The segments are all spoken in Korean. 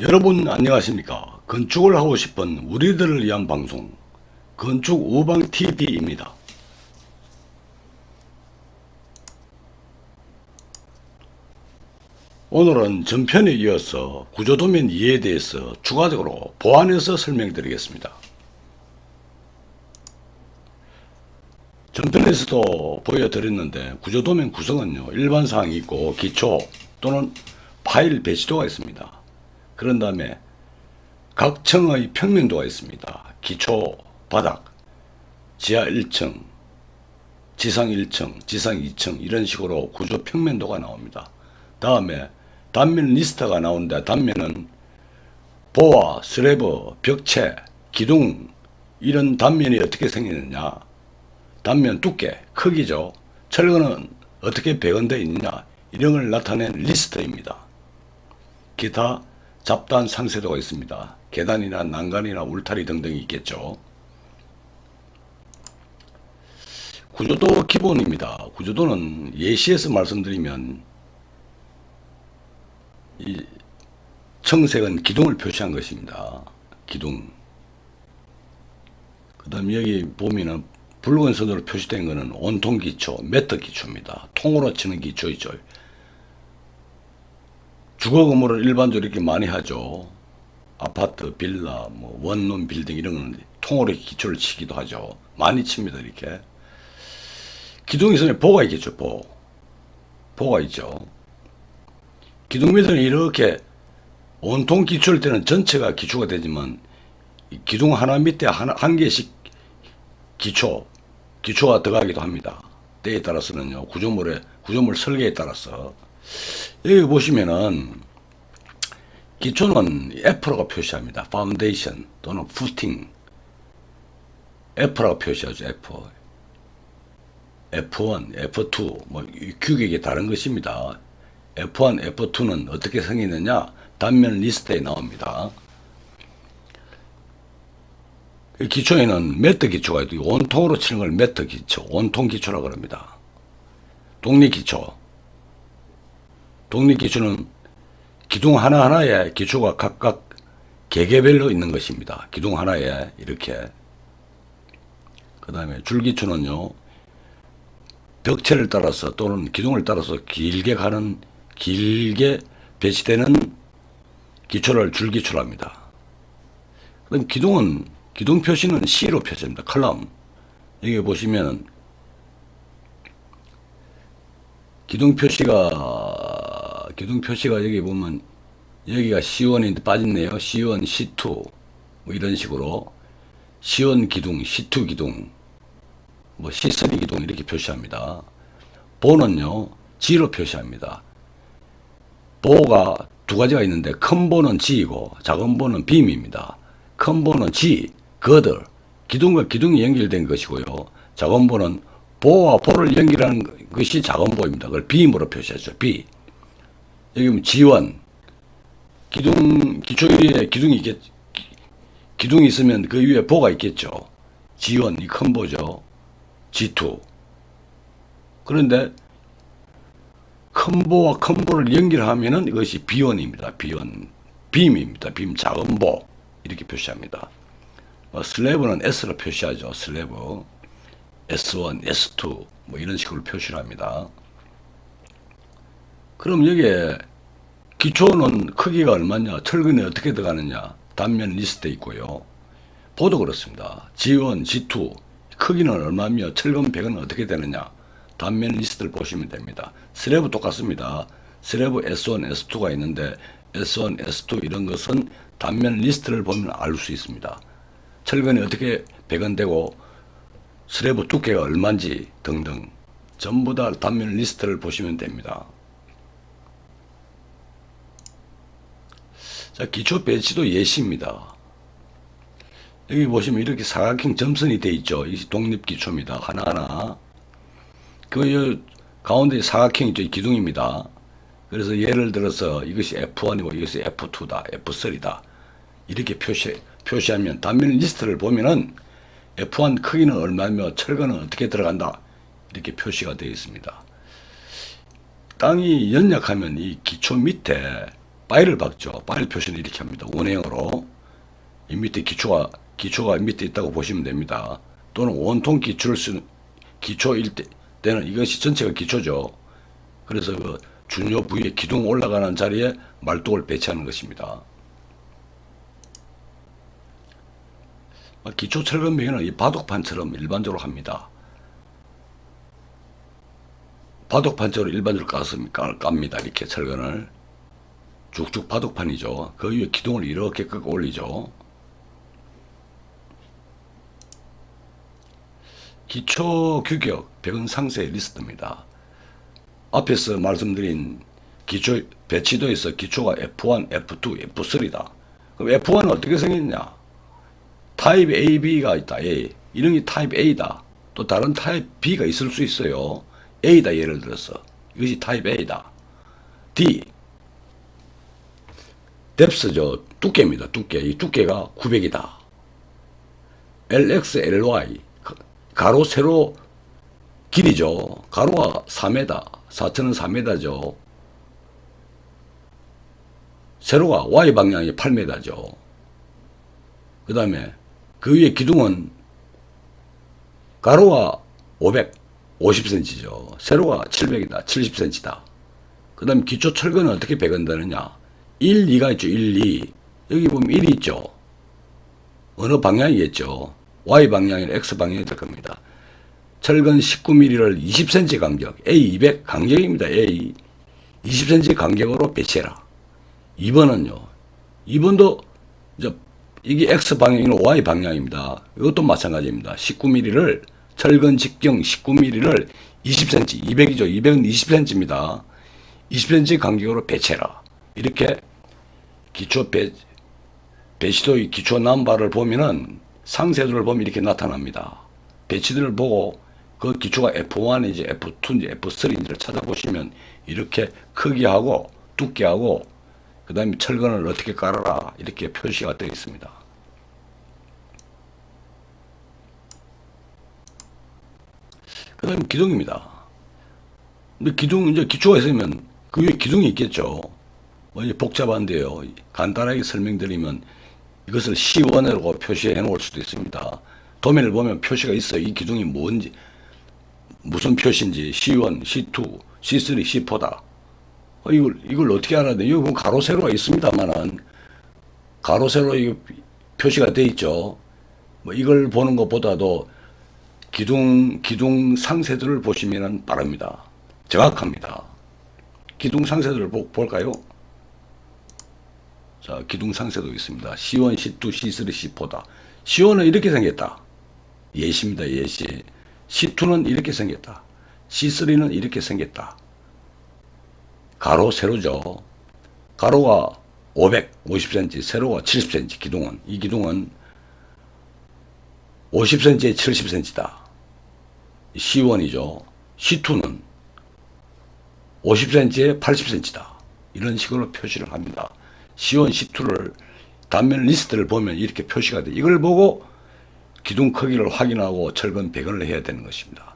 여러분 안녕하십니까? 건축을 하고 싶은 우리들을 위한 방송 건축 우방TV입니다. 오늘은 전편에 이어서 구조도면 이해에 대해서 추가적으로 보완해서 설명드리겠습니다. 전편에서도 보여드렸는데 구조도면 구성은요, 일반사항이 있고 기초 또는 파일 배치도가 있습니다. 그런 다음에 각 층의 평면도가 있습니다. 기초, 바닥, 지하 1층, 지상 1층, 지상 2층 이런 식으로 구조 평면도가 나옵니다. 다음에 단면 리스트가 나오는데 단면은 보와, 슬래브, 벽체, 기둥 이런 단면이 어떻게 생기느냐, 단면 두께, 크기죠. 철근은 어떻게 배건되어 있느냐 이런 걸 나타낸 리스트입니다. 기타 잡단 상세도가 있습니다. 계단이나 난간이나 울타리 등등이 있겠죠. 구조도 기본입니다. 구조도는 예시에서 말씀드리면 이 청색은 기둥을 표시한 것입니다. 기둥. 그 다음 여기 보면은 붉은 선으로 표시된 것은 온통 기초, 매트 기초입니다. 통으로 치는 기초이죠. 주거 건물을 일반적으로 이렇게 많이 하죠. 아파트, 빌라, 뭐 원룸 빌딩 이런 건 통으로 기초를 치기도 하죠. 많이 칩니다, 이렇게. 기둥 있으면 보가 있겠죠, 보. 보가 있죠. 기둥 밑에는 이렇게 온통 기초일 때는 전체가 기초가 되지만 기둥 하나 밑에 한 개씩 기초가 들어가기도 합니다. 때에 따라서는요, 구조물 설계에 따라서. 여기 보시면은 기초는 F라고 표시합니다. 파운데이션 또는 푸팅. F라고 표시하죠. F. F1, F2 뭐 규격이 다른 것입니다. F1, F2는 어떻게 생기느냐? 단면 리스트에 나옵니다. 기초에는 매트 기초가 있고 온통으로 치는 걸 매트 기초, 온통 기초라고 합니다. 독립 기초. 독립 기초는 기둥 하나하나에 기초가 각각 개개별로 있는 것입니다. 기둥 하나에 이렇게. 그 다음에 줄기초는요, 벽체를 따라서 또는 기둥을 따라서 길게 배치되는 기초를 줄기초로 합니다. 그럼 기둥 표시는 C로 표시합니다. 컬럼. 여기 보시면 기둥 표시가 여기 보면 여기가 C1인데 빠졌네요. C1, C2 뭐 이런 식으로 C1 기둥, C2 기둥, 뭐 C3 기둥 이렇게 표시합니다. 보는요, G로 표시합니다. 보가 두 가지가 있는데 큰 보는 G이고 작은 보는 빔입니다. 큰 보는 G, 거들, 기둥과 기둥이 연결된 것이고요. 작은 보는 보와 보를 연결하는 것이 작은 보입니다. 그걸 빔으로 표시하죠. B. 여기 보면 G1. 기초 위에 기둥이 있으면 그 위에 보가 있겠죠. G1, 이 큰 보죠. G2. 그런데 큰 보와 큰 보를 연결하면은 이것이 B1입니다. B1. 빔입니다. 빔, 작은 보. 이렇게 표시합니다. 슬래브는 S로 표시하죠. 슬래브. S1, S2. 뭐 이런 식으로 표시를 합니다. 그럼 여기에 기초는 크기가 얼마냐, 철근이 어떻게 들어가느냐, 단면 리스트에 있고요. 보도 그렇습니다. G1, G2 크기는 얼마며 철근 배건은 어떻게 되느냐, 단면 리스트를 보시면 됩니다. 슬래브 똑같습니다. 슬래브 S1, S2가 있는데 S1, S2 이런 것은 단면 리스트를 보면 알 수 있습니다. 철근이 어떻게 배건되고 슬래브 두께가 얼마인지 등등 전부 다 단면 리스트를 보시면 됩니다. 자, 기초 배치도 예시입니다. 여기 보시면 이렇게 사각형 점선이 되어 있죠. 이 독립 기초입니다. 하나하나. 그 가운데 사각형이 있죠. 기둥입니다. 그래서 예를 들어서 이것이 F1이고 이것이 F2다, F3다. 이렇게 표시하면 단면 리스트를 보면은 F1 크기는 얼마며 철근은 어떻게 들어간다. 이렇게 표시가 되어 있습니다. 땅이 연약하면 이 기초 밑에 파일을 박죠. 파일 표시는 이렇게 합니다. 원형으로. 이 밑에 기초가 밑에 있다고 보시면 됩니다. 또는 원통 기초를 쓰는 기초일 때는 이것이 전체가 기초죠. 그래서 그 중요 부위에 기둥 올라가는 자리에 말뚝을 배치하는 것입니다. 기초 철근 매개는 이 바둑판처럼 일반적으로 합니다. 바둑판처럼 일반적으로 깝니다. 이렇게 철근을 쭉쭉 바둑판이죠. 그 위에 기둥을 이렇게 끄고 올리죠. 기초 규격 배근 상세 리스트입니다. 앞에서 말씀드린 기초 배치도에서 기초가 F1, F2, F3다. 그럼 F1은 어떻게 생겼냐? 타입 A, B가 있다. A. 이런 게 타입 A다. 또 다른 타입 B가 있을 수 있어요. A다 예를 들어서. 이것이 타입 A다. D. 뎁스죠. 두께입니다. 두께. 이 두께가 900이다. LX, LY. 가로, 세로 길이죠. 가로가 4m, 4천은 4m죠. 세로가 Y방향이 8m죠. 그 다음에 그 위에 기둥은 가로가 50cm죠. 세로가 700이다. 70cm다. 그 다음에 기초 철근은 어떻게 배건되느냐. 1, 2가 있죠. 1, 2. 여기 보면 1이 있죠. 어느 방향이겠죠. Y방향이나 X방향이 될 겁니다. 철근 19mm를 20cm 간격, A200 간격입니다. A 20cm 간격으로 배치해라. 2번은요. 2번도 이게 X방향이나 Y방향입니다. 이것도 마찬가지입니다. 19mm를 철근 직경 19mm를 20cm, 200이죠. 200은 20cm입니다. 20cm 간격으로 배치해라. 이렇게 배치도의 기초 남바를 보면은 상세도를 보면 이렇게 나타납니다. 배치들을 보고 그 기초가 F1인지 F2인지 F3인지를 찾아보시면 이렇게 크기하고 두께하고 그 다음에 철근을 어떻게 깔아라 이렇게 표시가 되어 있습니다. 그 다음에 기둥입니다. 근데 이제 기초가 있으면 그 위에 기둥이 있겠죠. 이제 복잡한데요. 간단하게 설명드리면 이것을 C1이라고 표시해 놓을 수도 있습니다. 도면을 보면 표시가 있어요. 이 기둥이 뭔지, 무슨 표시인지, C1, C2, C3, C4다. 이걸 어떻게 알아야 돼? 여기 가로, 세로가 있습니다만은, 가로, 세로 표시가 돼 있죠. 이걸 보는 것보다도 기둥 상세들을 보시면 빠릅니다. 정확합니다. 기둥 상세들을 볼까요? 자, 기둥 상세도 있습니다. C1, C2, C3, C4다. C1은 이렇게 생겼다. 예시입니다. 예시. C2는 이렇게 생겼다. C3는 이렇게 생겼다. 가로, 세로죠. 가로가 50cm, 세로가 70cm, 기둥은. 이 기둥은 50cm에 70cm다. C1이죠. C2는 50cm에 80cm다. 이런 식으로 표시를 합니다. C1, C2를 단면 리스트를 보면 이렇게 표시가 돼. 이걸 보고 기둥 크기를 확인하고 철근 배건을 해야 되는 것입니다.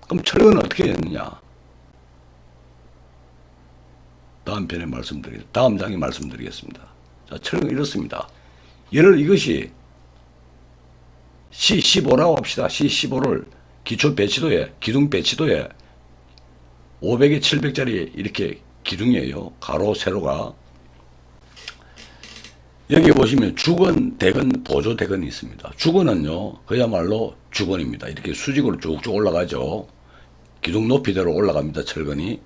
그럼 철근은 어떻게 했느냐? 다음 장에 말씀드리겠습니다. 자, 철근 이렇습니다. 예를 이것이 C15라고 합시다. C15를 기초 배치도에, 기둥 배치도에 500에 700짜리 이렇게 기둥이에요. 가로, 세로가. 여기 보시면 주건, 대건, 보조 대건이 있습니다. 주건은요, 그야말로 주건입니다. 이렇게 수직으로 쭉쭉 올라가죠. 기둥 높이대로 올라갑니다. 철근이.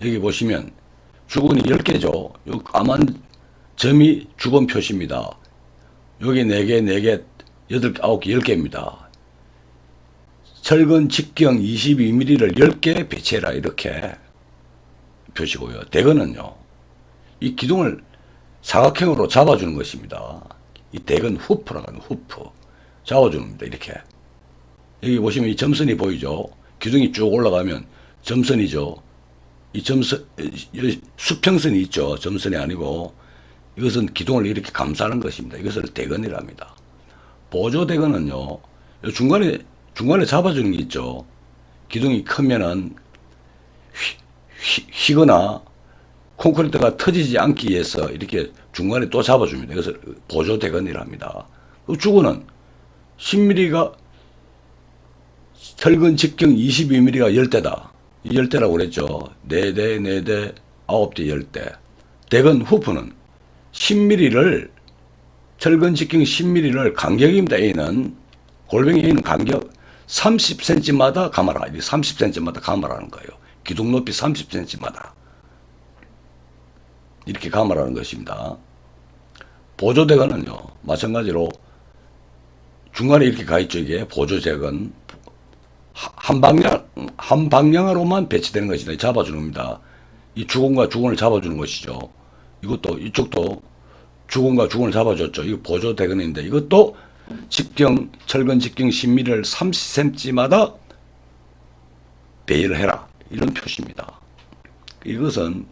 여기 보시면 주건이 10개죠. 요 까만 점이 주건 표시입니다. 여기 4개, 4개, 8개, 9개, 10개입니다. 철근 직경 22mm를 10개 배치해라. 이렇게 표시고요. 대건은요, 이 기둥을 사각형으로 잡아주는 것입니다. 이 대건 후프라고 하는 후프. 잡아주는 겁니다. 이렇게. 여기 보시면 이 점선이 보이죠? 기둥이 쭉 올라가면 점선이죠. 이 점선, 수평선이 있죠. 점선이 아니고. 이것은 기둥을 이렇게 감싸는 것입니다. 이것을 대건이랍니다. 보조 대건은요, 중간에 잡아주는 게 있죠. 기둥이 크면은 휘거나 콘크리트가 터지지 않기 위해서 이렇게 중간에 또 잡아줍니다. 이것을 보조 대건이라 합니다. 그 주고는 10mm가 철근 직경 22mm가 10대다. 10대라고 그랬죠. 4대, 4대, 9대, 10대. 대건 후프는 10mm를 철근 직경 10mm를 간격입니다. A는 골뱅이 A는 간격 30cm마다 감아라. 30cm마다 감아라는 거예요. 기둥 높이 30cm마다 이렇게 감아라는 것입니다. 보조대건은요 마찬가지로 중간에 이렇게 가 있죠. 이게 보조대건 한 방향으로만 배치되는 것이다. 잡아주는 겁니다. 이 주공과 주공을 잡아주는 것이죠. 이것도 이쪽도 주공과 주공을 잡아줬죠. 이거 보조대건인데 이것도 직경 철근 직경 10mm를 30cm마다 배열을 해라. 이런 표시입니다. 이것은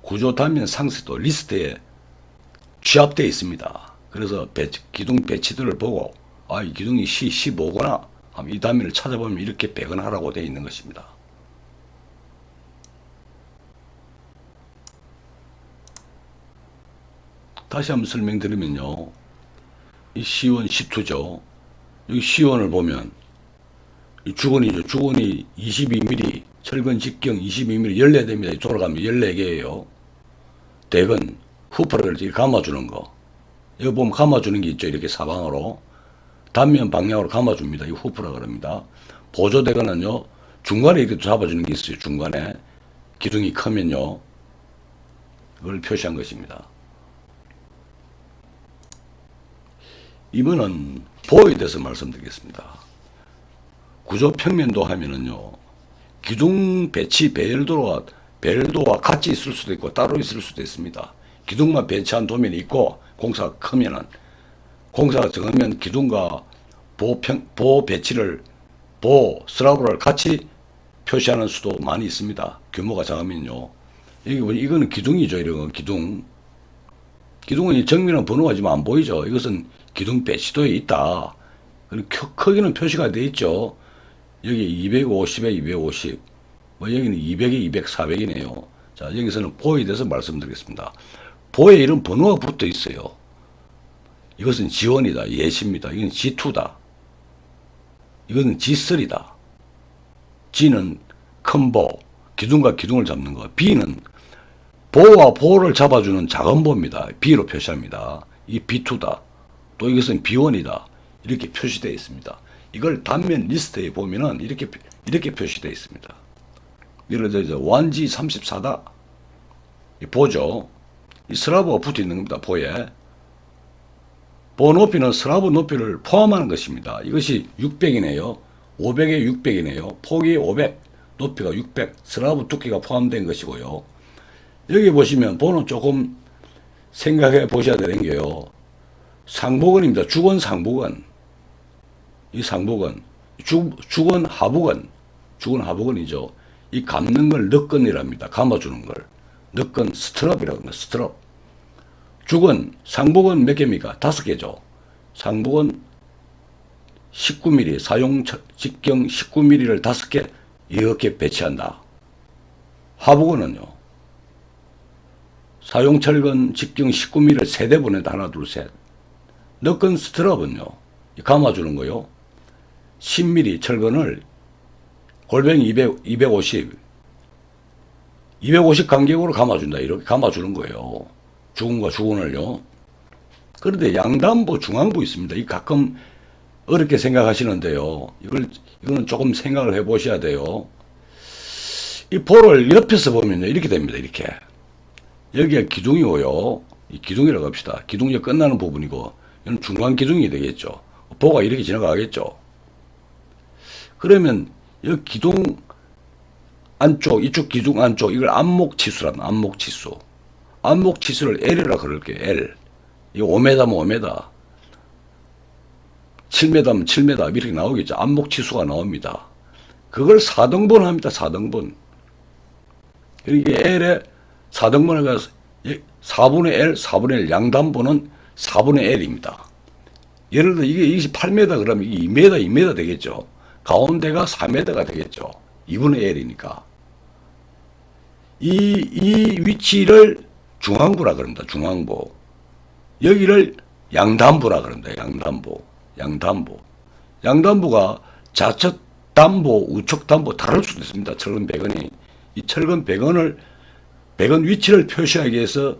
구조 단면 상세도 리스트에 취합되어 있습니다. 그래서 기둥 배치들을 보고 이 기둥이 15구나 하면 이 단면을 찾아보면 이렇게 배건하라고 되어 있는 것입니다. 다시 한번 설명드리면요. 이 C1, C2죠. 여기 C1을 보면 이 주건이죠. 주건이 22mm, 철근 직경 22mm 14대입니다. 돌아가면 14개예요. 대건, 후프를 이렇게 감아주는 거. 여기 보면 감아주는 게 있죠. 이렇게 사방으로. 단면 방향으로 감아줍니다. 이 후프라 그럽니다. 보조대건은요. 중간에 이렇게 잡아주는 게 있어요. 중간에. 기둥이 크면요. 그걸 표시한 것입니다. 이번은 보호에 대해서 말씀드리겠습니다. 구조 평면도 하면은요, 기둥 배치 배열도와 같이 있을 수도 있고 따로 있을 수도 있습니다. 기둥만 배치한 도면이 있고 공사가 크면은 공사가 적으면 기둥과 보호 배치를 슬라브를 같이 표시하는 수도 많이 있습니다. 규모가 작으면요. 이거는 기둥이죠. 이런 기둥. 기둥은 정면은 번호가 지금 안 보이죠. 이것은 기둥 배치도에 있다. 그리고 크기는 표시가 되어 있죠. 여기 250에 250, 여기는 200에 200, 400이네요. 자, 여기서는 보호에 대해서 말씀드리겠습니다. 보호에 이런 번호가 붙어 있어요. 이것은 G1이다. 예시입니다. 이건 G2다. 이건 G3다. G는 큰 보, 기둥과 기둥을 잡는 거. B는 보호와 보호를 잡아주는 작은 보입니다. B로 표시합니다. 이 B2다. 또 이것은 B1이다. 이렇게 표시되어 있습니다. 이걸 단면 리스트에 보면은 이렇게 표시되어 있습니다. 예를 들어서 1G34다. 보죠. 이 슬라브가 붙어 있는 겁니다. 보에. 보 높이는 슬라브 높이를 포함하는 것입니다. 이것이 600이네요. 500에 600이네요. 폭이 500, 높이가 600, 슬라브 두께가 포함된 것이고요. 여기 보시면 보는 조금 생각해 보셔야 되는 게요. 상복원입니다. 주건 상복원. 이 상복원. 주건 하복원. 주건 하복원이죠. 이 감는 걸 넛건이랍니다. 감아주는 걸. 넛건 스트럽이라고 합니다. 스트럽. 주건, 상복원 몇 개입니까? 5개죠. 상복원 19mm, 사용 직경 19mm를 5개 이렇게 배치한다. 하복원은요. 사용 철근 직경 19mm를 3대 보낸다. 하나, 둘, 셋. 넛건 스트럽은요. 감아주는 거요. 10mm 철근을 골뱅이 250 간격으로 감아준다. 이렇게 감아주는 거예요. 주근과 주근을요. 그런데 양단부, 중앙부 있습니다. 이 가끔 어렵게 생각하시는데요. 이거는 조금 생각을 해 보셔야 돼요. 이 볼을 옆에서 보면요. 이렇게 됩니다. 이렇게. 여기가 기둥이고요. 이 기둥이라고 합시다. 기둥이 끝나는 부분이고, 이건 중간 기둥이 되겠죠. 보가 이렇게 지나가겠죠. 그러면 이 기둥 안쪽, 이쪽 기둥 안쪽, 이걸 안목치수랍니다. 안목치수. 안목치수를 L이라 그럴게요. L. 이거 5m면 5m. 7m면 7m. 이렇게 나오겠죠. 안목치수가 나옵니다. 그걸 4등분 합니다. 4등분. 이게 L에 4등분을 가서 4분의 L, 4분의 L. 양단분은 4분의 L입니다. 예를 들어 이게 28m 그러면 이게 2m, 2m 되겠죠. 가운데가 4m가 되겠죠. 2분의 L이니까. 이 위치를 중앙부라 그럽니다. 중앙부. 여기를 양단부라 그럽니다. 양단부가 좌측 담보, 우측 담보 다를 수도 있습니다. 철근 배건이. 이 철근 배건 위치를 표시하기 위해서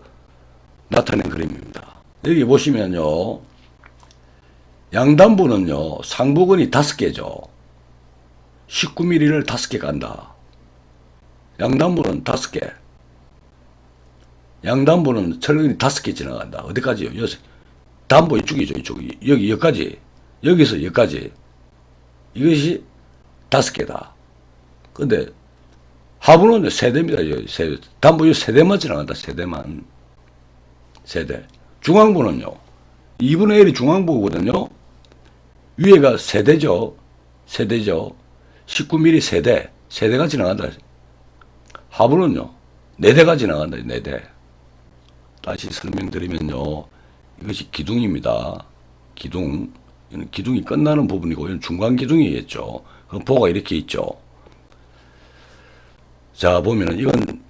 나타낸 그림입니다. 여기 보시면요. 양단부는요. 상부근이 5개죠. 19mm를 5개 간다. 양단부는 5개. 양단부는 철근이 5개 지나간다. 어디까지요? 담보 이쪽이죠. 여기까지. 여기서 여기까지. 이것이 5개다. 근데 하부는 세대입니다. 담보 이 세대만 지나간다. 세대만. 세대. 중앙부는요. 2분의 1이 중앙부거든요. 위에가 세대죠. 19mm 세대가 지나간다. 하부는요. 4대가 지나간다. 4대. 다시 설명드리면요. 이것이 기둥입니다. 기둥이 끝나는 부분이고 이건 중간 기둥이겠죠. 그럼 보가 이렇게 있죠. 자, 보면은 이건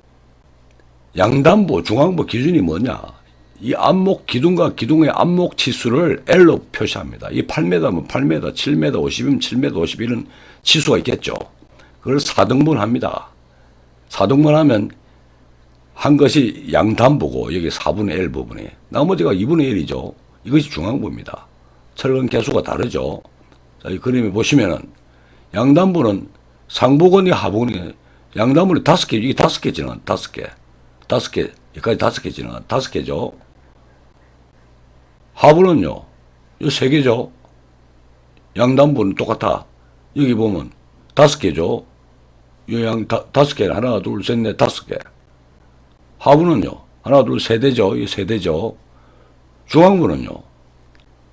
양단부, 중앙부 기준이 뭐냐? 이 안목 기둥과 기둥의 안목 치수를 L로 표시합니다. 이 8m면 8m, 7m 50이면 7m 51은 치수가 있겠죠. 그걸 4등분 합니다. 4등분 하면 한 것이 양단부고 여기 4분의 1 부분이 나머지가 2분의 1이죠. 이것이 중앙부입니다. 철근 개수가 다르죠. 자, 이 그림에 보시면은 양단부는 상부근이 하부근이 양단부는 5개, 이게 5개 지나간 5개. 여기까지 5개 지나간 5개죠. 하부는요, 요 3개죠. 양단부는 똑같아. 여기 보면 5개죠. 요 5개, 하나, 둘, 셋, 넷, 5개. 하부는요, 하나, 둘, 세대죠. 이 세대죠. 중앙부는요,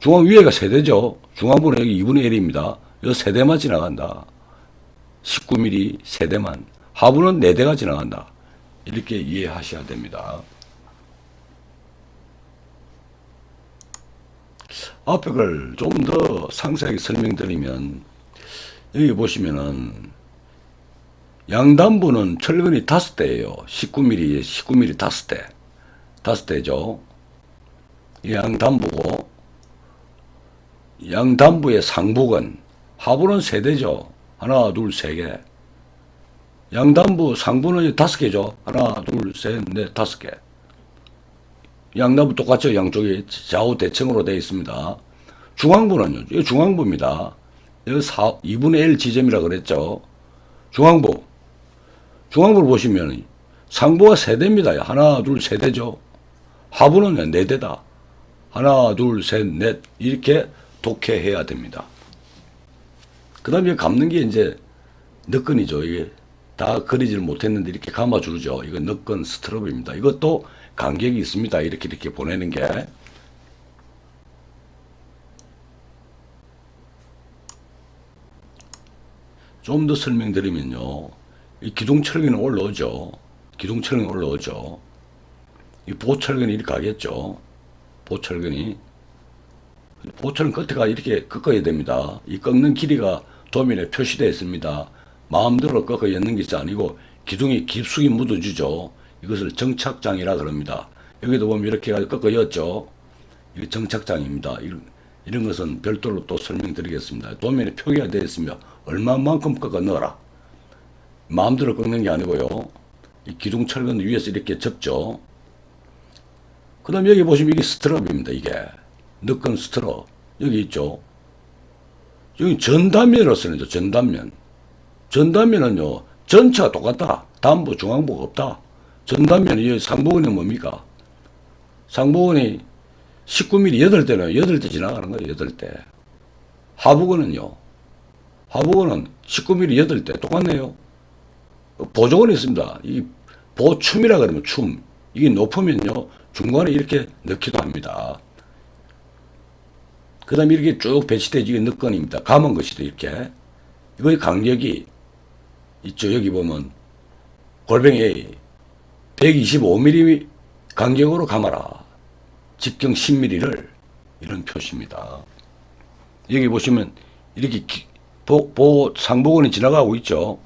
중앙 위에가 세대죠. 중앙부는 여기 2분의 1입니다. 요 세대만 지나간다. 19mm 세대만. 하부는 4대가 지나간다. 이렇게 이해하셔야 됩니다. 앞에 걸 좀 더 상세하게 설명드리면 여기 보시면은 양단부는 철근이 5대예요. 19mm 5대. 5대죠. 양단부고 양단부의 상부근 하부는 세대죠. 하나, 둘, 3개. 양단부 상부는 5개죠. 하나, 둘, 셋, 넷, 5개. 양단부 똑같죠. 양쪽이 좌우 대칭으로 되어 있습니다. 중앙부는요. 이거 중앙부입니다. 여기 2분의 1 지점이라 그랬죠. 중앙부를 보시면 상부가 세대입니다. 하나, 둘, 세대죠. 하부는 4대다. 하나, 둘, 셋, 넷 이렇게 독해해야 됩니다. 그 다음에 감는 게 이제 너끈이죠. 이게 다 그리지를 못했는데 이렇게 감아주죠. 이거 너끈 스트럽입니다. 이것도 간격이 있습니다. 이렇게 보내는 게. 좀 더 설명드리면요. 이 기둥철근이 올라오죠. 이 보철근이 이렇게 가겠죠. 보철근 끝에가 이렇게 꺾어야 됩니다. 이 꺾는 길이가 도면에 표시되어 있습니다. 마음대로 꺾어 엮는 것이 아니고 기둥이 깊숙이 묻어주죠. 이것을 정착장이라 그럽니다. 여기도 보면 이렇게 꺾어 엮죠. 이게 정착장입니다. 이런 것은 별도로 또 설명드리겠습니다. 도면에 표기가 되어 있으며 얼마만큼 꺾어 넣어라. 마음대로 꺾는 게 아니고요. 이 기둥 철근 위에서 이렇게 접죠. 그 다음에 여기 보시면 이게 스트럽입니다. 이게 너끈 스트럽 여기 있죠. 여기 전단면으로 쓰는 거죠. 전단면은요 전체가 똑같다. 단부 중앙부가 없다. 전단면이 상부근이 뭡니까? 상부근이 19mm 8대는 8대 지나가는 거예요. 8대. 하부근은요. 하부근은 19mm 8대 똑같네요. 보조근이 있습니다. 이 보춤이라 그러면 춤. 이게 높으면요. 중간에 이렇게 넣기도 합니다. 그 다음에 이렇게 쭉 배치되지. 이게 너끈입니다. 감은 것이죠. 이렇게. 이거의 간격이 있죠. 여기 보면 골뱅이 125mm 간격으로 감아라. 직경 10mm를 이런 표시입니다. 여기 보시면 이렇게 상부근이 지나가고 있죠.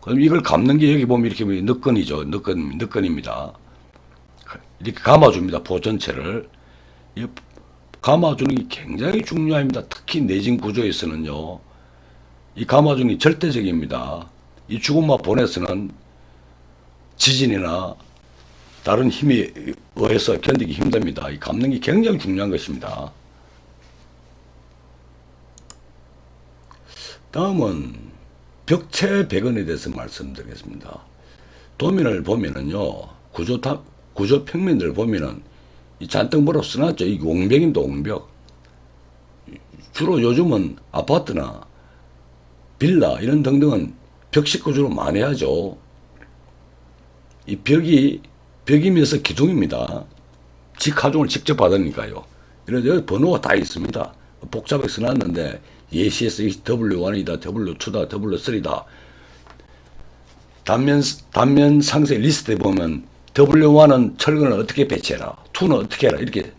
그 그럼 이걸 감는 게 여기 보면 이렇게 너끈이죠. 너끈입니다. 이렇게 감아줍니다. 보 전체를. 이 감아주는 게 굉장히 중요합니다. 특히 내진 구조에서는요. 이 감아주는 게 절대적입니다. 이 주곡막 본에서는 지진이나 다른 힘에 의해서 견디기 힘듭니다. 이 감는 게 굉장히 중요한 것입니다. 다음은 벽체 배건에 대해서 말씀드리겠습니다. 도면을 보면은요, 구조 평면들을 보면은 이 잔뜩 뭐라고 써놨죠. 이 옹벽입니다, 옹벽. 주로 요즘은 아파트나 빌라 이런 등등은 벽식 구조로 많이 하죠. 이 벽이면서 기둥입니다. 직하중을 직접 받으니까요. 이런 여기 번호가 다 있습니다. 복잡하게 써놨는데 예시에서 W1이다, W2다, W3다. 단면 상세 리스트에 보면 W1은 철근을 어떻게 배치해라, 2는 어떻게 해라 이렇게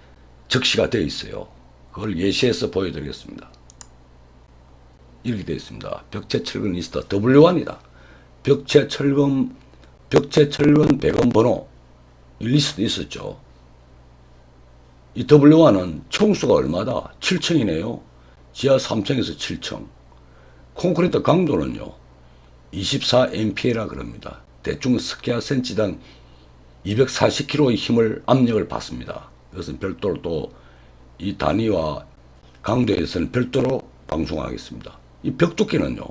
적시가 되어 있어요. 그걸 예시해서 보여드리겠습니다. 이렇게 되어 있습니다. 벽체 철근 리스트 W1이다. 벽체 철근 배건 번호 리스트 있었죠. 이 W1은 총수가 얼마다? 7층이네요. 지하 3층에서 7층. 콘크리트 강도는요, 24MPA라 그럽니다. 대충 스퀘어 센치당 240kg의 힘을, 압력을 받습니다. 이것은 별도로 또 이 단위와 강도에서는 별도로 방송하겠습니다. 이 벽 두께는요,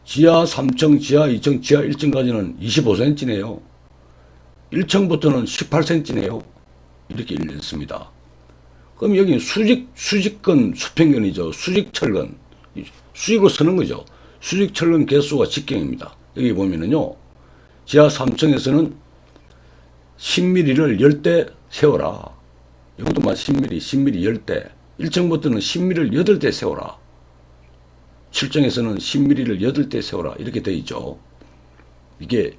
지하 3층, 지하 2층, 지하 1층까지는 25cm네요. 1층부터는 18cm네요. 이렇게 일렸습니다. 그럼 여기 수직근 수평근이죠. 수직철근. 수직으로 쓰는 거죠. 수직철근 개수가 직경입니다. 여기 보면은요, 지하 3층에서는 10mm를 10대 세워라. 이것도 10mm 10대. 1층부터는 10mm를 8대 세워라. 7층에서는 10mm를 8대 세워라. 이렇게 되어 있죠. 이게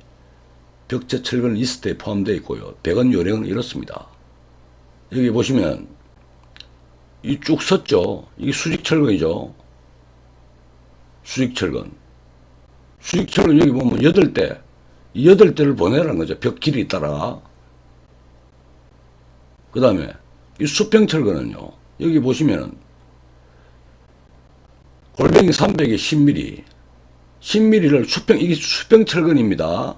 벽체 철근 리스트에 포함되어 있고요. 배건 요령은 이렇습니다. 여기 보시면 이 쭉 섰죠. 이게 수직철근이죠. 수직철근 여기 보면 8대. 이 8대를 보내라는 거죠. 벽 길이 따라. 그 다음에 이 수평철근은요. 여기 보시면은 골뱅이 300에 10mm. 10mm를 이게 수평철근입니다.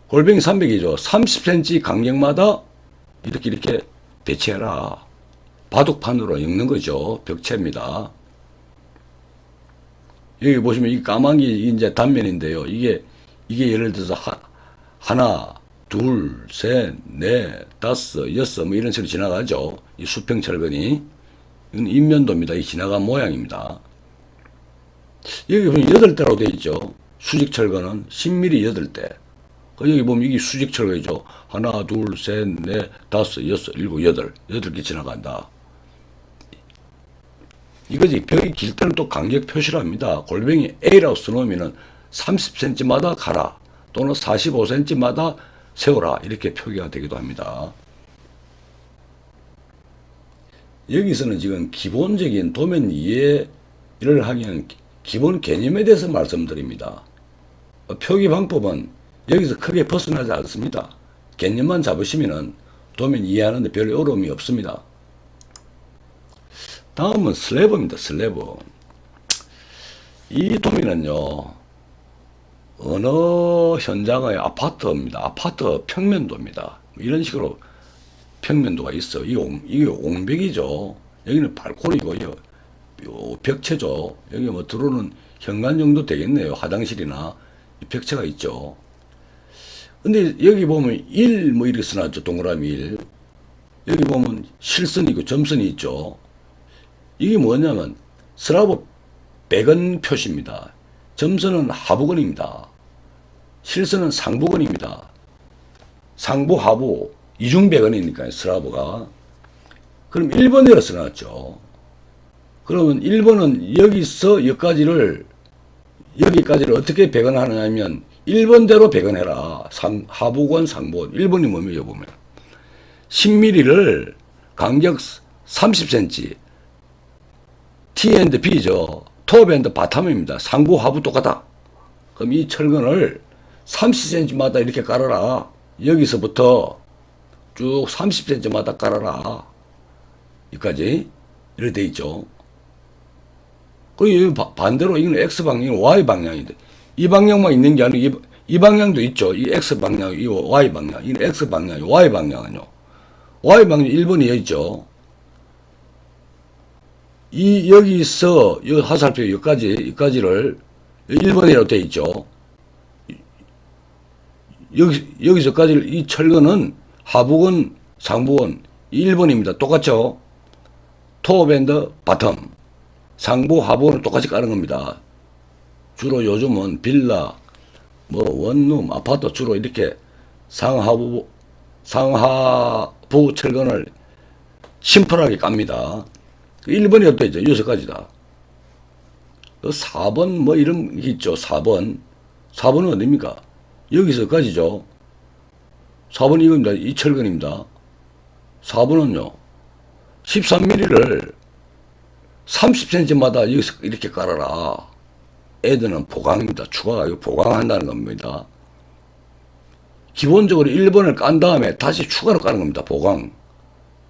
골뱅이 300이죠. 30cm 간격마다 이렇게 배치해라. 바둑판으로 엮는 거죠. 벽체입니다. 여기 보시면 이 까만 게 이제 단면인데요. 이게 예를 들어서 하나, 둘, 셋, 넷, 다섯, 여섯 뭐 이런 식으로 지나가죠. 이 수평철근이. 이건 인면도입니다. 이 지나간 모양입니다. 여기 보면 8대라고 되어 있죠. 수직철근은 10mm 8대. 여기 보면 이게 수직철근이죠. 하나, 둘, 셋, 넷, 다섯, 여섯, 일곱, 여덟. 8개 지나간다. 이거지. 벽이 길 때는 또 간격 표시를 합니다. 골뱅이 A라고 써놓으면 30cm마다 가라. 또는 45cm마다 세워라. 이렇게 표기가 되기도 합니다. 여기서는 지금 기본적인 도면 이해를 하기 위한 기본 개념에 대해서 말씀드립니다. 표기 방법은 여기서 크게 벗어나지 않습니다. 개념만 잡으시면 도면 이해하는데 별 어려움이 없습니다. 다음은 슬래브입니다. 슬래브. 이 도면은요, 어느 현장의 아파트입니다. 아파트 평면도입니다. 이런 식으로 평면도가 있어. 이게 옹벽이죠. 여기는 발코니고요. 벽체죠. 여기 뭐 들어오는 현관 정도 되겠네요. 화장실이나 벽체가 있죠. 근데 여기 보면 1 뭐 이렇게 써놨죠. 동그라미 1. 여기 보면 실선이 있고 점선이 있죠. 이게 뭐냐면 슬라브 배건 표시입니다. 점선은 하부근입니다. 실선은 상부근입니다. 상부 하부 이중배건이니까요. 슬라브가. 그럼 1번으로 써놨죠. 그러면 1번은 여기서 여기까지를 어떻게 배건하느냐 하면 1번대로 배건해라. 하부건 상부건. 1번이 뭡니까 보면 10mm를 간격 30cm T&B죠. 톱 앤드 바텀입니다. 상부 하부 똑같아. 그럼 이 철근을 30cm마다 이렇게 깔아라. 여기서부터 쭉 30cm마다 깔아라. 여기까지 이렇게 돼 있죠. 그 반대로 이건 X방향이 Y방향인데 이 방향만 있는 게 아니고 이 방향도 있죠. 이 X방향, 이 Y방향. 이는 X방향이 Y방향은요. Y방향 1번이 여기 있죠. 여기서 이 화살표 여기까지를 1번이라고 되어 있죠. 여기서까지 이 철근은 하부근, 상부근 1번입니다. 똑같죠? 톱 앤드 바텀. 상부, 하부는 똑같이 까는 겁니다. 주로 요즘은 빌라, 뭐 원룸, 아파트 주로 이렇게 상하부 철근을 심플하게 깝니다. 1번이 어떠 있죠? 6가지다. 4번 뭐 이런 게 있죠. 4번. 4번은 어디입니까? 여기서까지죠. 4번 이겁니다. 이 철근입니다. 4번은요. 13mm를 30cm마다 여기서 이렇게 깔아라. 애들은 보강입니다. 추가가 이거 보강한다는 겁니다. 기본적으로 1번을 깐 다음에 다시 추가로 까는 겁니다. 보강.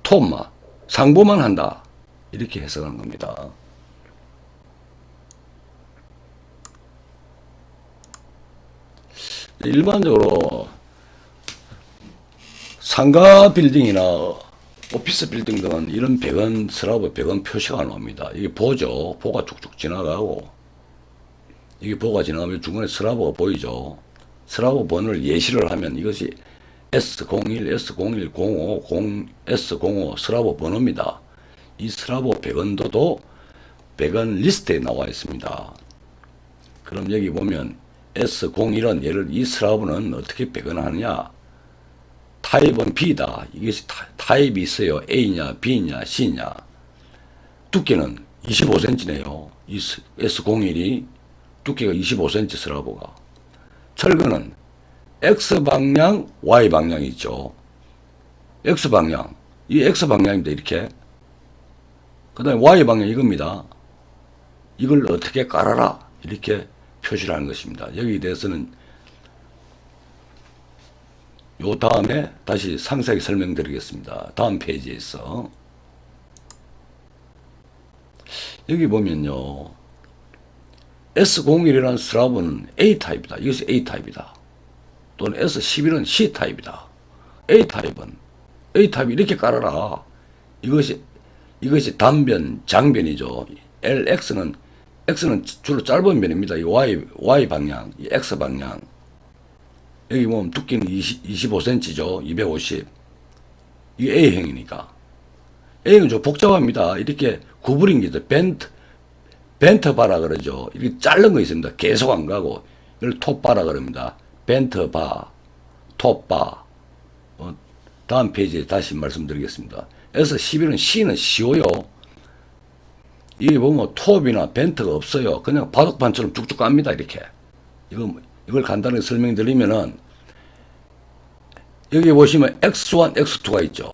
톱만. 상보만 한다. 이렇게 해석하는 겁니다. 일반적으로 상가 빌딩이나 오피스 빌딩 등은 이런 배관, 슬라브 배관 표시가 나옵니다. 이게 보죠. 보가 쭉쭉 지나가고, 이게 보가 지나가면 중간에 슬라브가 보이죠. 슬라브 번호를 예시를 하면 이것이 S01, S01, 05, 0S05 슬라브 번호입니다. 이 슬라브 배관도도 배관 리스트에 나와 있습니다. 그럼 여기 보면 S01은 이 슬라브는 어떻게 배관하느냐? 타입은 B다. 이것이 타입이 있어요. A냐, B냐, C냐. 두께는 25cm네요. 이 S01이 두께가 25cm 슬라브가. 철근은 X방향, Y방향이 있죠. X방향. 이 X방향입니다. 이렇게. 그 다음에 Y방향 이겁니다. 이걸 어떻게 깔아라. 이렇게 표시를 하는 것입니다. 여기에 대해서는 요 다음에 다시 상세하게 설명드리겠습니다. 다음 페이지에 있어. 여기 보면요. S01이라는 슬라브는 A타입이다. 이것이 A타입이다. 또는 S11은 C타입이다. A타입이 이렇게 깔아라. 이것이 단변, 장변이죠. X는 주로 짧은 변입니다. 이 Y 방향, 이 X 방향. 여기 보면 두께는 25cm죠. 250. 이게 A형이니까. A형은 좀 복잡합니다. 이렇게 구부린 게 있어요. 벤트바라 그러죠. 이렇게 자른 거 있습니다. 계속 안 가고. 이걸 톱바라 그럽니다. 벤트바, 톱바. 다음 페이지에 다시 말씀드리겠습니다. S11은 C는 쉬워요. 이게 보면 톱이나 벤트가 없어요. 그냥 바둑판처럼 쭉쭉 갑니다. 이렇게. 이걸 간단하게 설명드리면은, 여기 보시면 X1, X2가 있죠.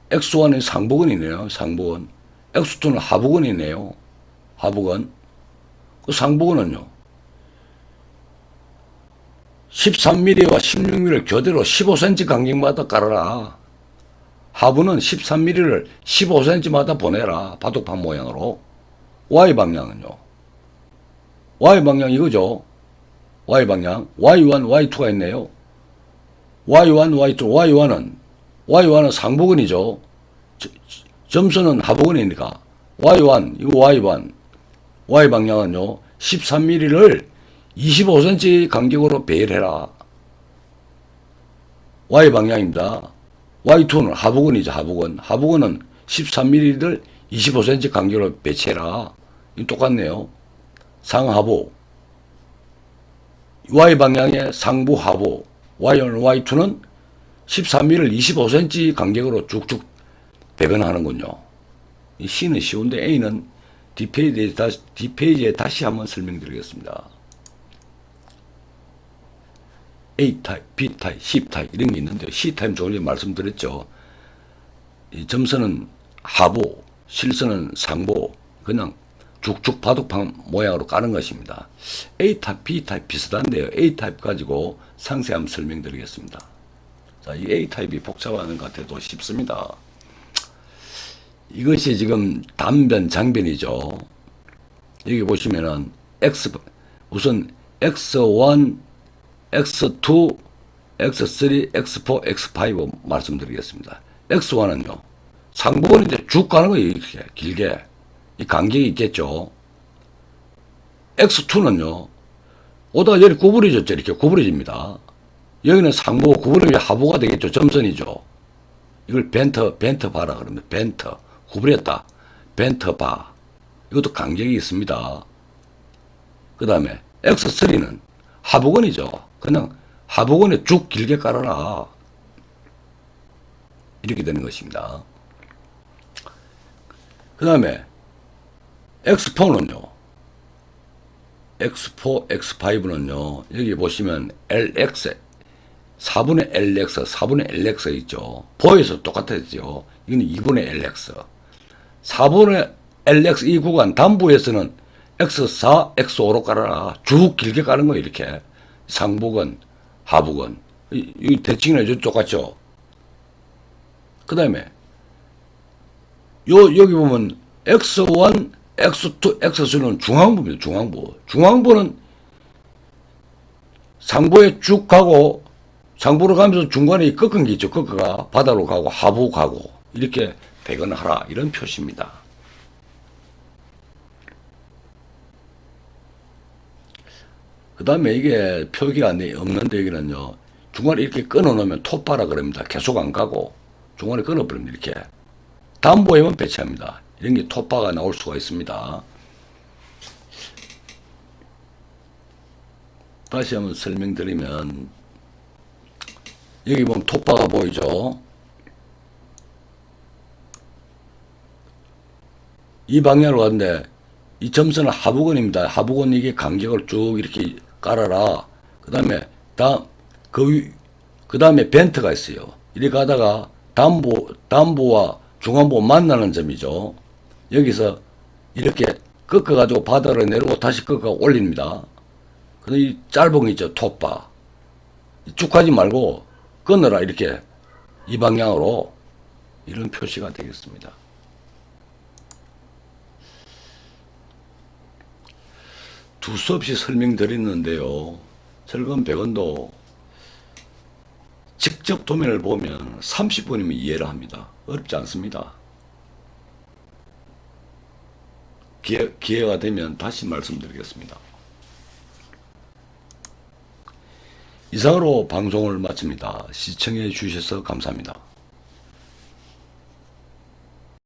X1은 상부근이네요. 상부근. X2는 하부근이네요. 하부근. 그 상부근은요. 13mm와 16mm를 교대로 15cm 간격마다 깔아라. 하부는 13mm를 15cm마다 보내라. 바둑판 모양으로. Y방향은요. Y방향 이거죠. Y방향. Y1, Y2가 있네요. Y1, Y2. Y1은 상부근이죠. 점수는 하부근이니까. Y1, 이거 Y1. Y방향은요. 13mm를 25cm 간격으로 배열해라. Y방향입니다. Y2는 하부근이죠. 하부근은 13mm를 25cm 간격으로 배치해라. 이거 똑같네요. 상하부. Y방향의 상부 하부. Y1, Y2는 13mm를 25cm 간격으로 쭉쭉 배변하는군요. 이 C는 쉬운데 A는 뒷페이지에 다시 한번 설명드리겠습니다. A타입, B타입, C타입 이런 게 있는데 C타입 조금 전에 말씀드렸죠. 이 점선은 하부, 실선은 상부. 그냥 쭉쭉 바둑판 모양으로 까는 것입니다. A타입, B타입 비슷한데요. A타입 가지고 상세 한번 설명드리겠습니다. 자, 이 A타입이 복잡한 것 같아도 쉽습니다. 이것이 지금 단변, 장변이죠. 여기 보시면은 우선 X1, X2, X3, X4, X5 말씀드리겠습니다. X1은요, 상부근인데 쭉 가는 거예요. 이렇게 길게. 이 간격이 있겠죠. X2는요, 오다가 여기 구부러졌죠. 이렇게 구부러집니다. 여기는 상부, 구부러지면 하부가 되겠죠. 점선이죠. 이걸 벤터 바라 그러면 벤터. 구부렸다. 벤터 바. 이것도 간격이 있습니다. 그 다음에 X3는 하부근이죠. 그냥 하부근에 쭉 길게 깔아라. 이렇게 되는 것입니다. 그 다음에 X4는요. X4, X5는요. 여기 보시면 LX, 4분의 LX, 4분의 LX 있죠. 보여서 똑같았죠. 이건 2분의 LX. 4분의 LX 이 구간 단부에서는 X4, X5로 깔아라. 쭉 길게 까는 거예요. 이렇게. 상부근, 하부근. 이 대칭이나 똑같죠. 그 다음에 여기 보면 X1, X2, X3는 중앙부입니다. 중앙부. 중앙부는 상부에 쭉 가고 상부로 가면서 중간에 꺾은 게 있죠. 꺾어가 바다로 가고 하부 가고 이렇게 배건하라 이런 표시입니다. 그 다음에 이게 표기가 없는데 여기는요. 중간에 이렇게 끊어놓으면 톱바라 그럽니다. 계속 안 가고 중간에 끊어버립니다. 이렇게. 담보에만 배치합니다. 이런 게 톱바가 나올 수가 있습니다. 다시 한번 설명드리면 여기 보면 톱바가 보이죠. 이 방향으로 가는데 이 점선은 하부근입니다. 하부근 이게 간격을 쭉 이렇게 깔아라. 그 다음에 그 다음에 벤트가 있어요. 이렇게 가다가 담보와 중앙부 만나는 점이죠. 여기서 이렇게 꺾어가지고 바다로 내려오고 다시 꺾어 올립니다. 근데 이 짧은 거 있죠. 톱바. 쭉 가지 말고 끊어라. 이렇게 이 방향으로 이런 표시가 되겠습니다. 두서 없이 설명드렸는데요. 철근 100원도 직접 도면을 보면 30분이면 이해를 합니다. 어렵지 않습니다. 기회가 되면 다시 말씀드리겠습니다. 이상으로 방송을 마칩니다. 시청해 주셔서 감사합니다.